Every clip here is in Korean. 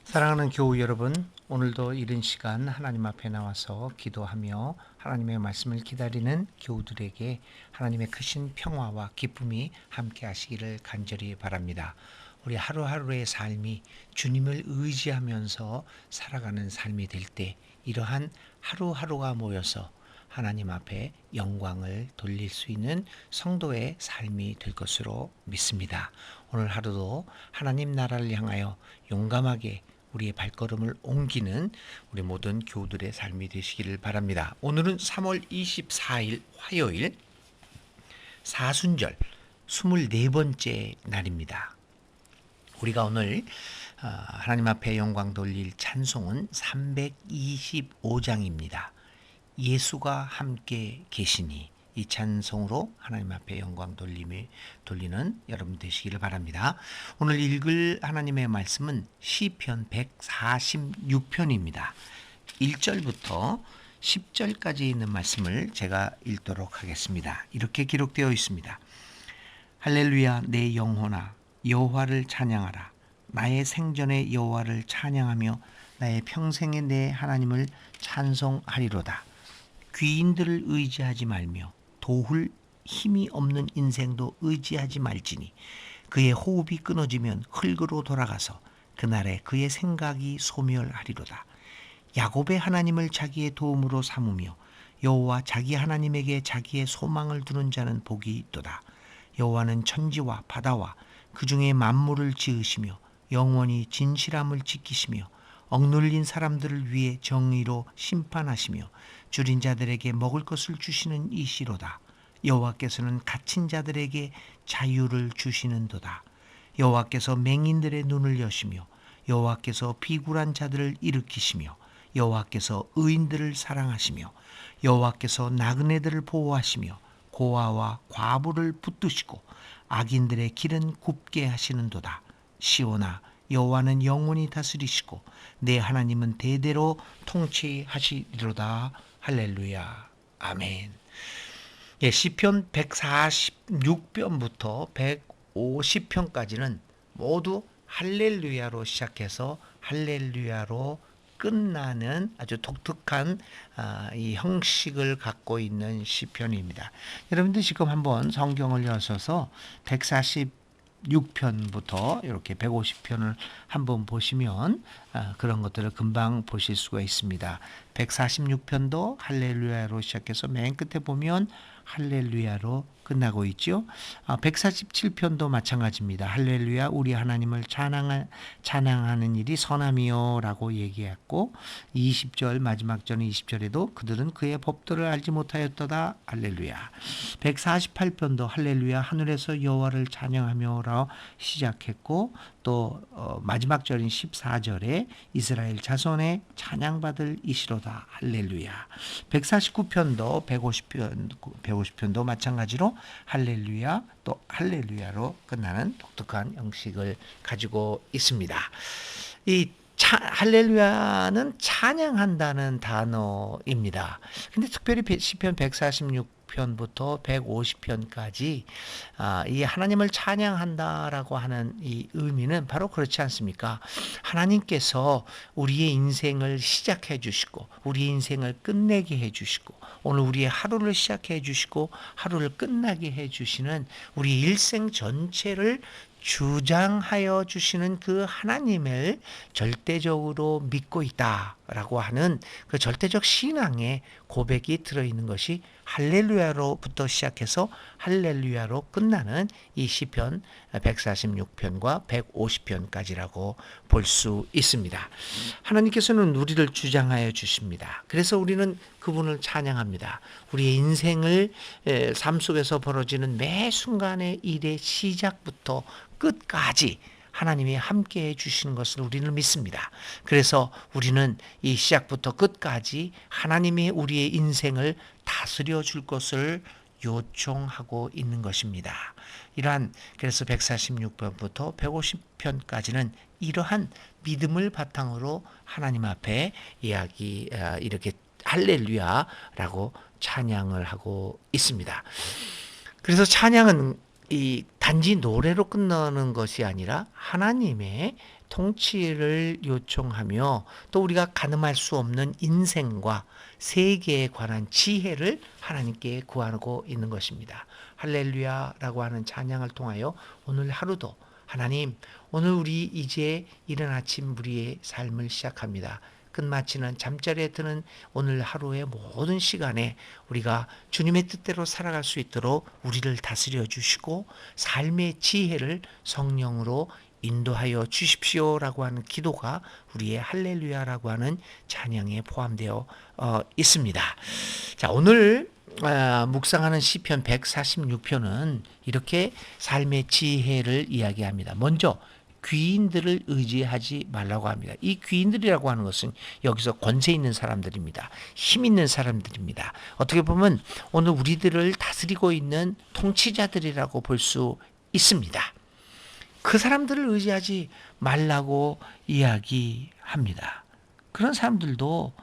사랑하는 교우 여러분, 오늘도 이른 시간 하나님 앞에 나와서 기도하며 하나님의 말씀을 기다리는 교우들에게 하나님의 크신 평화와 기쁨이 함께 하시기를 간절히 바랍니다. 우리 하루하루의 삶이 주님을 의지하면서 살아가는 삶이 될 때 이러한 하루하루가 모여서 하나님 앞에 영광을 돌릴 수 있는 성도의 삶이 될 것으로 믿습니다. 오늘 하루도 하나님 나라를 향하여 용감하게 우리의 발걸음을 옮기는 우리 모든 교우들의 삶이 되시기를 바랍니다. 오늘은 3월 24일 화요일 사순절 24번째 날입니다. 우리가 오늘 하나님 앞에 영광 돌릴 찬송은 325장입니다. 예수가 함께 계시니, 이 찬송으로 하나님 앞에 영광 돌리는 여러분 되시기를 바랍니다. 오늘 읽을 하나님의 말씀은 시편 146편입니다. 1절부터 10절까지 있는 말씀을 제가 읽도록 하겠습니다. 이렇게 기록되어 있습니다. 할렐루야, 내 영혼아 여호와를 찬양하라. 나의 생전에 여호와를 찬양하며 나의 평생에 내 하나님을 찬송하리로다. 귀인들을 의지하지 말며 도울 힘이 없는 인생도 의지하지 말지니 그의 호흡이 끊어지면 흙으로 돌아가서 그날에 그의 생각이 소멸하리로다. 야곱의 하나님을 자기의 도움으로 삼으며 여호와 자기 하나님에게 자기의 소망을 두는 자는 복이 있도다. 여호와는 천지와 바다와 그 중에 만물을 지으시며 영원히 진실함을 지키시며 억눌린 사람들을 위해 정의로 심판하시며 줄인 자들에게 먹을 것을 주시는 이시로다. 여호와께서는 갇힌 자들에게 자유를 주시는도다. 여호와께서 맹인들의 눈을 여시며 여호와께서 비굴한 자들을 일으키시며 여호와께서 의인들을 사랑하시며 여호와께서 나그네들을 보호하시며 고아와 과부를 붙드시고 악인들의 길은 굽게 하시는도다. 시온아, 여호와는 영원히 다스리시고 내 하나님은 대대로 통치하시리로다. 할렐루야. 아멘. 시편 146편부터 150편까지는 모두 할렐루야로 시작해서 할렐루야로 끝나는 아주 독특한 이 형식을 갖고 있는 시편입니다. 여러분들 지금 한번 성경을 여셔서 146편부터 이렇게 150편을 한번 보시면 그런 것들을 금방 보실 수가 있습니다. 146편도 할렐루야로 시작해서 맨 끝에 보면 할렐루야로 끝나고 있죠. 147편도 마찬가지입니다. 할렐루야, 우리 하나님을 찬양하는 일이 선함이요 라고 얘기했고, 20절 마지막 절 20절에도 그들은 그의 법도를 알지 못하였도다. 할렐루야. 148편도 할렐루야, 하늘에서 여호와를 찬양하며 라고 시작했고, 또 마지막 절인 14절에 이스라엘 자손의 찬양받을 이시로다. 할렐루야. 149편도 150편도 마찬가지로 할렐루야, 또 할렐루야로 끝나는 독특한 형식을 가지고 있습니다. 이 할렐루야는 찬양한다는 단어입니다. 근데 특별히 시편 146편부터 150편까지 이 하나님을 찬양한다라고 하는 이 의미는 바로 그렇지 않습니까? 하나님께서 우리의 인생을 시작해 주시고 우리의 인생을 끝내게 해 주시고 오늘 우리의 하루를 시작해 주시고 하루를 끝나게 해 주시는 우리 일생 전체를 주장하여 주시는 그 하나님을 절대적으로 믿고 있다라고 하는 그 절대적 신앙의 고백이 들어있는 것이 할렐루야로부터 시작해서 할렐루야로 끝나는 이 시편 146편과 150편까지라고 볼 수 있습니다. 하나님께서는 우리를 주장하여 주십니다. 그래서 우리는 그분을 찬양합니다. 우리의 인생을 삶 속에서 벌어지는 매 순간의 일의 시작부터 끝까지 하나님이 함께해 주시는 것을 우리는 믿습니다. 그래서 우리는 이 시작부터 끝까지 하나님이 우리의 인생을 다스려 줄 것을 요청하고 있는 것입니다. 그래서 146편부터 150편까지는 이러한 믿음을 바탕으로 하나님 앞에 이렇게 할렐루야라고 찬양을 하고 있습니다. 그래서 찬양은 단지 노래로 끝나는 것이 아니라 하나님의 통치를 요청하며 또 우리가 가늠할 수 없는 인생과 세계에 관한 지혜를 하나님께 구하고 있는 것입니다. 할렐루야라고 하는 찬양을 통하여 오늘 하루도 하나님, 오늘 우리 이제 이른 아침 우리의 삶을 시작합니다. 끝마치는 잠자리에 드는 오늘 하루의 모든 시간에 우리가 주님의 뜻대로 살아갈 수 있도록 우리를 다스려 주시고 삶의 지혜를 성령으로 인도하여 주십시오라고 하는 기도가 우리의 할렐루야라고 하는 찬양에 포함되어 있습니다. 자, 오늘 묵상하는 시편 146편은 이렇게 삶의 지혜를 이야기합니다. 먼저 귀인들을 의지하지 말라고 합니다. 이 귀인들이라고 하는 것은 여기서 권세 있는 사람들입니다. 힘 있는 사람들입니다. 어떻게 보면 오늘 우리들을 다스리고 있는 통치자들이라고 볼 수 있습니다. 그 사람들을 의지하지 말라고 이야기합니다. 그런 사람들도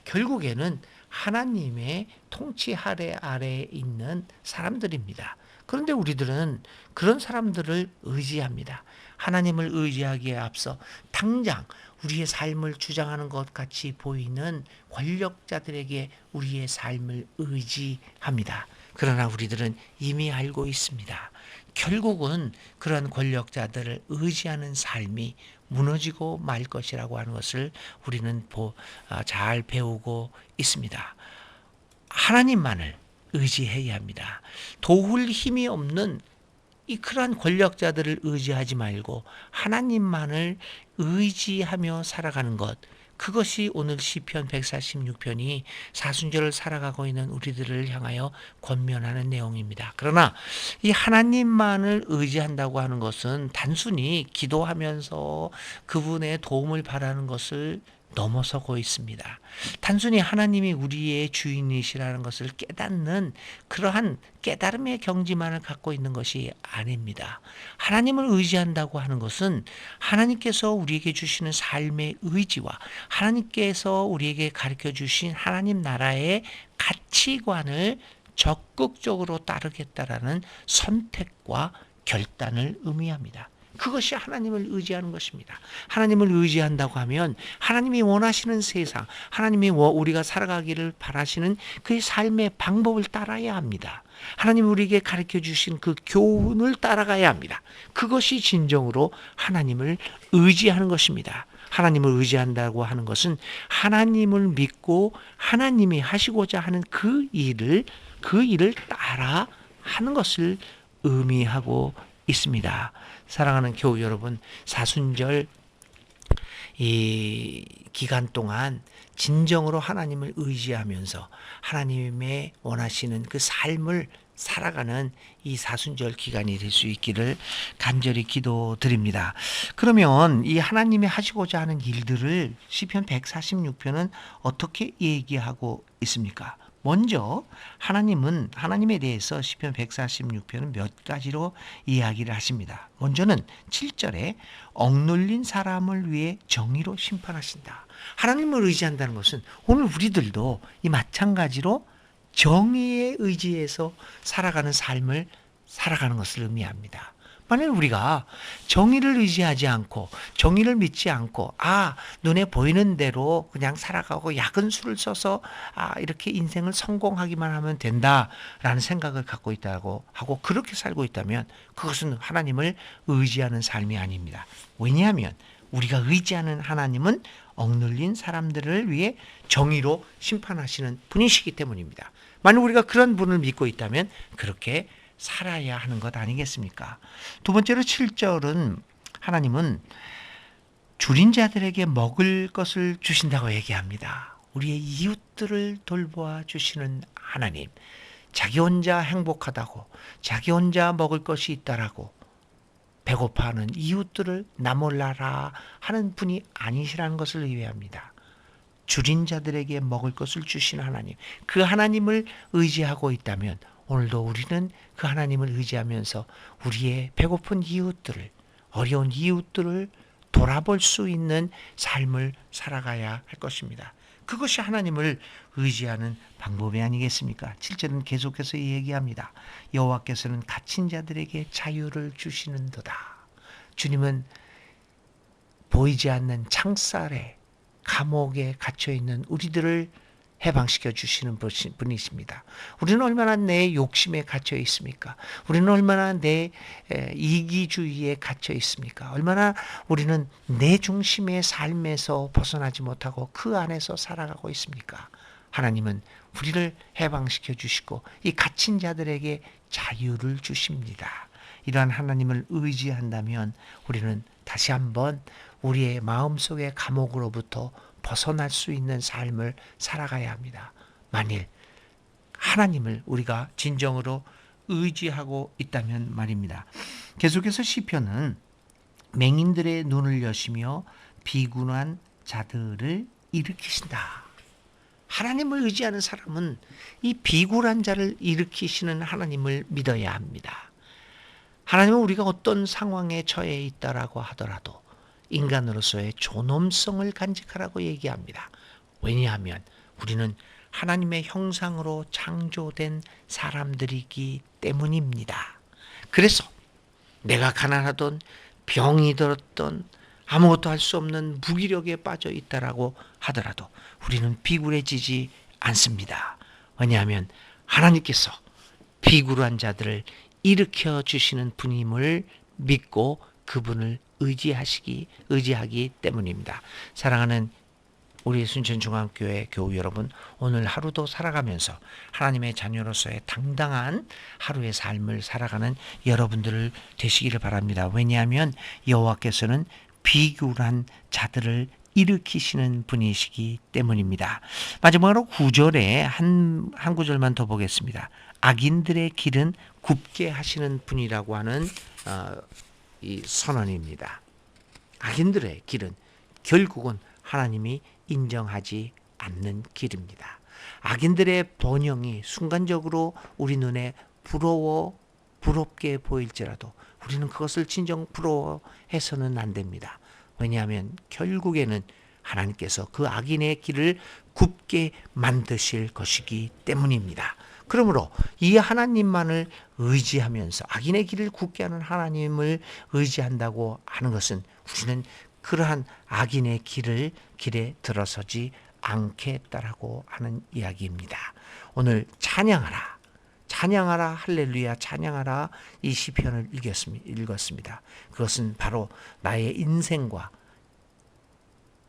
결국에는 하나님의 통치 아래에 있는 사람들입니다. 그런데 우리들은 그런 사람들을 의지합니다. 하나님을 의지하기에 앞서 당장 우리의 삶을 주장하는 것 같이 보이는 권력자들에게 우리의 삶을 의지합니다. 그러나 우리들은 이미 알고 있습니다. 결국은 그런 권력자들을 의지하는 삶이 무너지고 말 것이라고 하는 것을 우리는 잘 배우고 있습니다. 하나님만을 의지해야 합니다. 도울 힘이 없는 그러한 권력자들을 의지하지 말고 하나님만을 의지하며 살아가는 것, 그것이 오늘 시편 146편이 사순절을 살아가고 있는 우리들을 향하여 권면하는 내용입니다. 그러나 이 하나님만을 의지한다고 하는 것은 단순히 기도하면서 그분의 도움을 바라는 것을 넘어서고 있습니다. 단순히 하나님이 우리의 주인이시라는 것을 깨닫는 그러한 깨달음의 경지만을 갖고 있는 것이 아닙니다. 하나님을 의지한다고 하는 것은 하나님께서 우리에게 주시는 삶의 의지와 하나님께서 우리에게 가르쳐 주신 하나님 나라의 가치관을 적극적으로 따르겠다라는 선택과 결단을 의미합니다. 그것이 하나님을 의지하는 것입니다. 하나님을 의지한다고 하면 하나님이 원하시는 세상, 하나님이 우리가 살아가기를 바라시는 그 삶의 방법을 따라야 합니다. 하나님이 우리에게 가르쳐 주신 그 교훈을 따라가야 합니다. 그것이 진정으로 하나님을 의지하는 것입니다. 하나님을 의지한다고 하는 것은 하나님을 믿고 하나님이 하시고자 하는 그 일을 따라 하는 것을 의미하고 있습니다. 사랑하는 교우 여러분, 사순절 이 기간 동안 진정으로 하나님을 의지하면서 하나님의 원하시는 그 삶을 살아가는 이 사순절 기간이 될 수 있기를 간절히 기도드립니다. 그러면 이 하나님이 하시고자 하는 일들을 시편 146편은 어떻게 얘기하고 있습니까? 먼저 하나님에 대해서 시편 146편은 몇 가지로 이야기를 하십니다. 먼저는 7절에 억눌린 사람을 위해 정의로 심판하신다. 하나님을 의지한다는 것은 오늘 우리들도 이 마찬가지로 정의에 의지해서 살아가는 삶을 살아가는 것을 의미합니다. 만약 우리가 정의를 의지하지 않고 정의를 믿지 않고 눈에 보이는 대로 그냥 살아가고 야근수를 써서 이렇게 인생을 성공하기만 하면 된다라는 생각을 갖고 있다고 하고 그렇게 살고 있다면 그것은 하나님을 의지하는 삶이 아닙니다. 왜냐하면 우리가 의지하는 하나님은 억눌린 사람들을 위해 정의로 심판하시는 분이시기 때문입니다. 만약 우리가 그런 분을 믿고 있다면 그렇게 살아야 하는 것 아니겠습니까? 두 번째로 7절은 하나님은 줄인 자들에게 먹을 것을 주신다고 얘기합니다. 우리의 이웃들을 돌보아 주시는 하나님, 자기 혼자 행복하다고, 자기 혼자 먹을 것이 있다라고 배고파하는 이웃들을 나 몰라라 하는 분이 아니시라는 것을 의미합니다. 줄인 자들에게 먹을 것을 주신 하나님, 그 하나님을 의지하고 있다면 오늘도 우리는 그 하나님을 의지하면서 우리의 배고픈 이웃들을, 어려운 이웃들을 돌아볼 수 있는 삶을 살아가야 할 것입니다. 그것이 하나님을 의지하는 방법이 아니겠습니까? 7절은 계속해서 얘기합니다. 여호와께서는 갇힌 자들에게 자유를 주시는도다. 주님은 보이지 않는 창살에 감옥에 갇혀 있는 우리들을 해방시켜 주시는 분이십니다. 우리는 얼마나 내 욕심에 갇혀 있습니까? 우리는 얼마나 내 이기주의에 갇혀 있습니까? 얼마나 우리는 내 중심의 삶에서 벗어나지 못하고 그 안에서 살아가고 있습니까? 하나님은 우리를 해방시켜 주시고 이 갇힌 자들에게 자유를 주십니다. 이러한 하나님을 의지한다면 우리는 다시 한번 우리의 마음속의 감옥으로부터 벗어날 수 있는 삶을 살아가야 합니다. 만일 하나님을 우리가 진정으로 의지하고 있다면 말입니다. 계속해서 시편은 맹인들의 눈을 여시며 비굴한 자들을 일으키신다. 하나님을 의지하는 사람은 이 비굴한 자를 일으키시는 하나님을 믿어야 합니다. 하나님은 우리가 어떤 상황에 처해 있다라고 하더라도 인간으로서의 존엄성을 간직하라고 얘기합니다. 왜냐하면 우리는 하나님의 형상으로 창조된 사람들이기 때문입니다. 그래서 내가 가난하던 병이 들었던 아무것도 할 수 없는 무기력에 빠져 있다라고 하더라도 우리는 비굴해지지 않습니다. 왜냐하면 하나님께서 비굴한 자들을 일으켜 주시는 분임을 믿고 그분을 의지하기 때문입니다. 사랑하는 우리 순천중앙교회 교우 여러분, 오늘 하루도 살아가면서 하나님의 자녀로서의 당당한 하루의 삶을 살아가는 여러분들을 되시기를 바랍니다. 왜냐하면 여호와께서는 비굴한 자들을 일으키시는 분이시기 때문입니다. 마지막으로 9절에 한 구절만 더 보겠습니다. 악인들의 길은 굽게 하시는 분이라고 하는 이 선언입니다. 악인들의 길은 결국은 하나님이 인정하지 않는 길입니다. 악인들의 번영이 순간적으로 우리 눈에 부럽게 보일지라도 우리는 그것을 진정 부러워해서는 안 됩니다. 왜냐하면 결국에는 하나님께서 그 악인의 길을 굽게 만드실 것이기 때문입니다. 그러므로 이 하나님만을 의지하면서 악인의 길을 굳게 하는 하나님을 의지한다고 하는 것은 우리는 그러한 악인의 길에 들어서지 않겠다라고 하는 이야기입니다. 오늘 찬양하라 할렐루야 찬양하라 이 시편을 읽었습니다. 그것은 바로 나의 인생과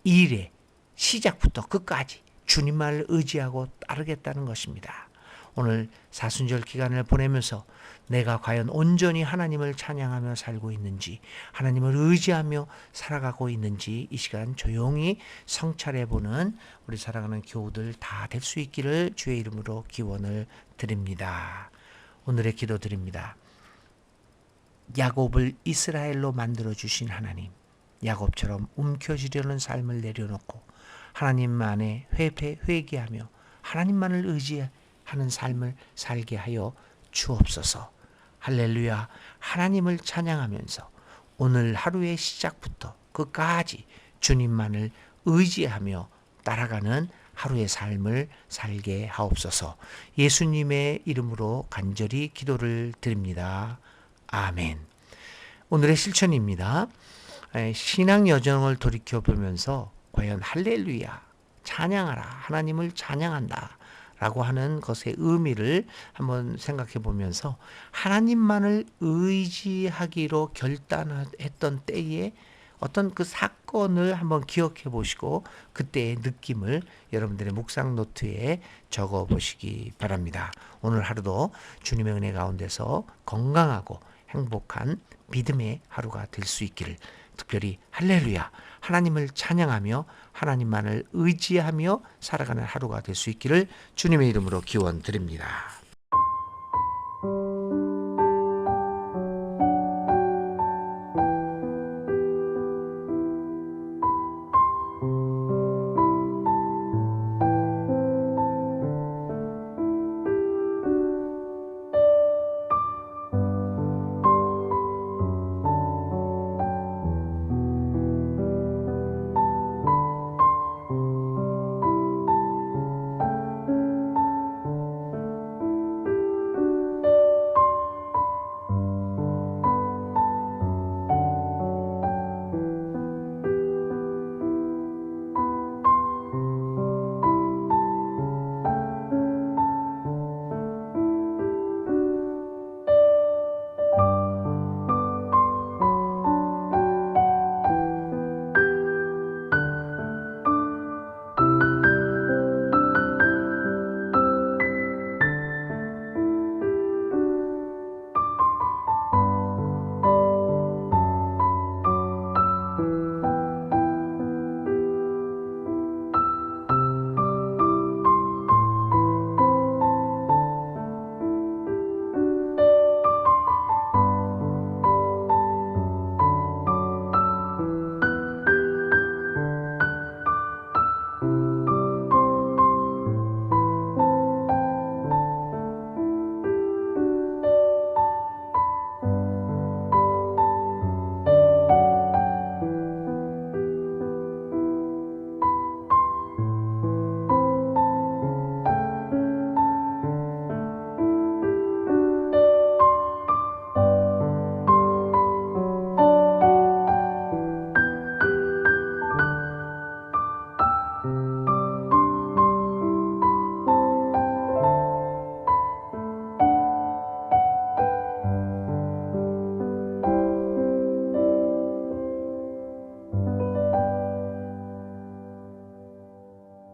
일의 시작부터 끝까지 주님만을 의지하고 따르겠다는 것입니다. 오늘 사순절 기간을 보내면서 내가 과연 온전히 하나님을 찬양하며 살고 있는지, 하나님을 의지하며 살아가고 있는지 이 시간 조용히 성찰해보는 우리 사랑하는 교우들 다 될 수 있기를 주의 이름으로 기원을 드립니다. 오늘의 기도 드립니다. 야곱을 이스라엘로 만들어주신 하나님, 야곱처럼 움켜쥐려는 삶을 내려놓고 하나님만에 회개하며 하나님만을 의지하는 삶을 살게 하여 주옵소서. 할렐루야. 하나님을 찬양하면서 오늘 하루의 시작부터 끝까지 주님만을 의지하며 따라가는 하루의 삶을 살게 하옵소서. 예수님의 이름으로 간절히 기도를 드립니다. 아멘. 오늘의 실천입니다. 신앙 여정을 돌이켜보면서 과연 할렐루야, 찬양하라, 하나님을 찬양한다 라고 하는 것의 의미를 한번 생각해 보면서 하나님만을 의지하기로 결단했던 때에 어떤 그 사건을 한번 기억해 보시고 그때의 느낌을 여러분들의 묵상 노트에 적어 보시기 바랍니다. 오늘 하루도 주님의 은혜 가운데서 건강하고 행복한 믿음의 하루가 될 수 있기를, 특별히 할렐루야, 하나님을 찬양하며 하나님만을 의지하며 살아가는 하루가 될 수 있기를 주님의 이름으로 기원드립니다.